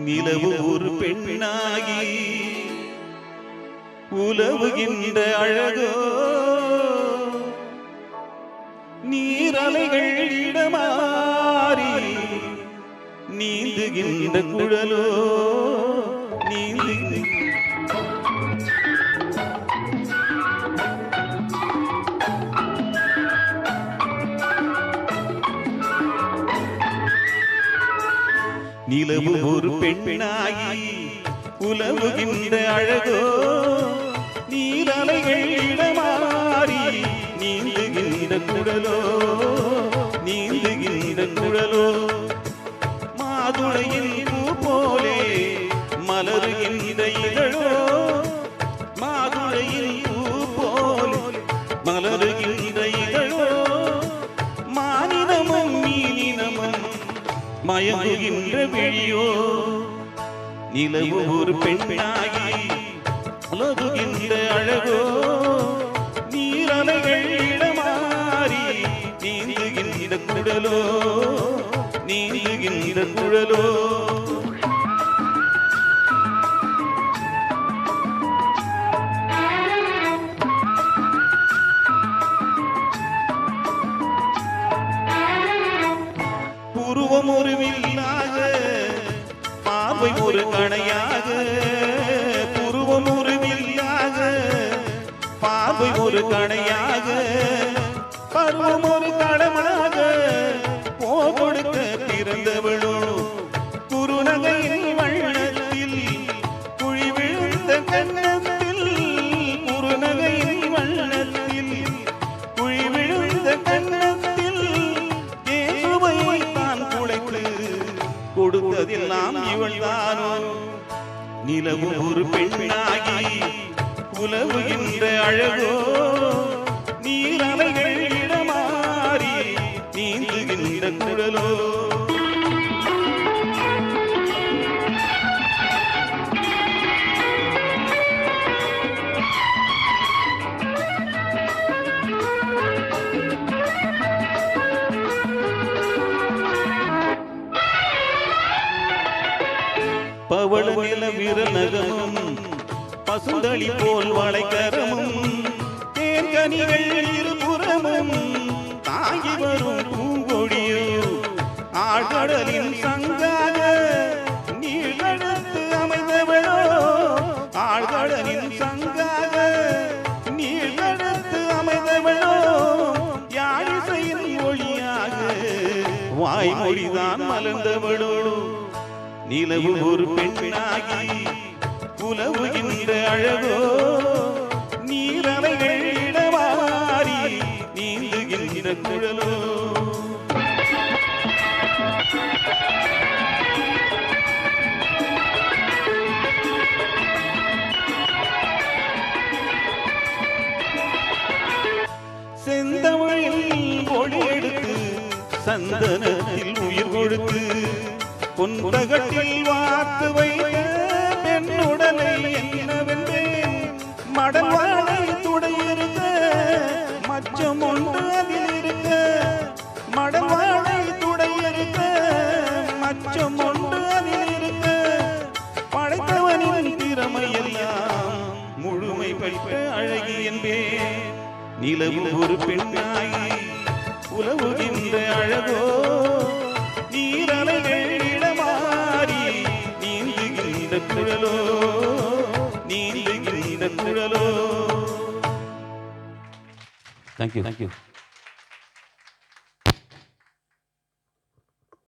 நிலவு ஒரு பெண்ணாகி உலவுகின்ற அழகோ நீரலைகள் இடமாறி நீந்துகின்ற குழலோ நீந்து நிலவு ஒரு பெண்ணாகி உலவுகின்ற அழகோ நீரலைகள் இடமாறி நீந்துகின்ற குழலோ நீந்துகின்ற குழலோ மாதுளையின் பூ போலே மலருகின்ற இதழோ மாதுளையின் பூ போலே மலருகின்ற இதழோ மானினமும் மீனினமும் மயங்குகின்ற விழியோ நிலவு ஒரு பெண்ணாகி உலகுகின்ற அழகோ நீரலைகள் இடமாறி நீந்துகின்ற குழலோ நீந்துகின்ற குழலோ புருவம் ஒரு வில்லாக பார்வை ஒரு கணையாக புருவம் ஒரு வில்லாக பார்வை ஒரு கணையாக பருவம் ஒரு கடமாக போகொடுக்க பிறந்தவளோ குறுநகையின் வண்ணத்தில் குழி விழுந்த கண்ணத்தில் குறுநகையின் வண்ணத்தில் குழி விழுந்த கண்ணத்தில் தேசுவை தான் குழைத்து கொடுத்ததெல்லாம் இவள்தானோ நிலவு ஒரு பெண்ணாகி உலவுகின்ற அழகோ நீரலைகள் இடமாறி நீந்துகின்ற குழலோ பவள நில விரநகமும் பசுந்தளி போல் வளைக்கரமும் தேன்கனிகள் இருபுறமும் தாங்கி வரும் பூங்கொடியோ ஆழ்கடலின் சங்காக நீழ்கடத்து அமைந்தவளோ ஆழ்கடலின் சங்காக நீழ்கடத்து அமைந்தவளோ யாழிசையின் மொழியாக வாய்மொழிதான் மலர்ந்தவளோ நிலவு ஒரு பெண்ணாகி உலவுகின்ற அழகோ நீரலைகள் இடமாறி நீந்துகின்ற குழலோ செந்தமிழில் ஒளி எடுத்து சந்தனத்தில் உயிர் கொடுத்து பொன்தகட்டில் வார்த்து வைத்த பெண்ணுடலை என்னவென்றேன் மடவாளை துடையிருக்க மச்சம் ஒன்று அதில் இருக்க மடவாளை துடையிருக்க மச்சம் ஒன்று அதில் இருக்க படைத்தவனின் திறமையெல்லாம் முழுமை பெற்ற அழகி என்பேன் நிலவு ஒரு பெண்ணாகி உலவுகின்ற அழகோ நீரலைகள் இடமாறி நீந்துகின்ற குழலோ நீந்துகின்ற குழலோ. Thank you.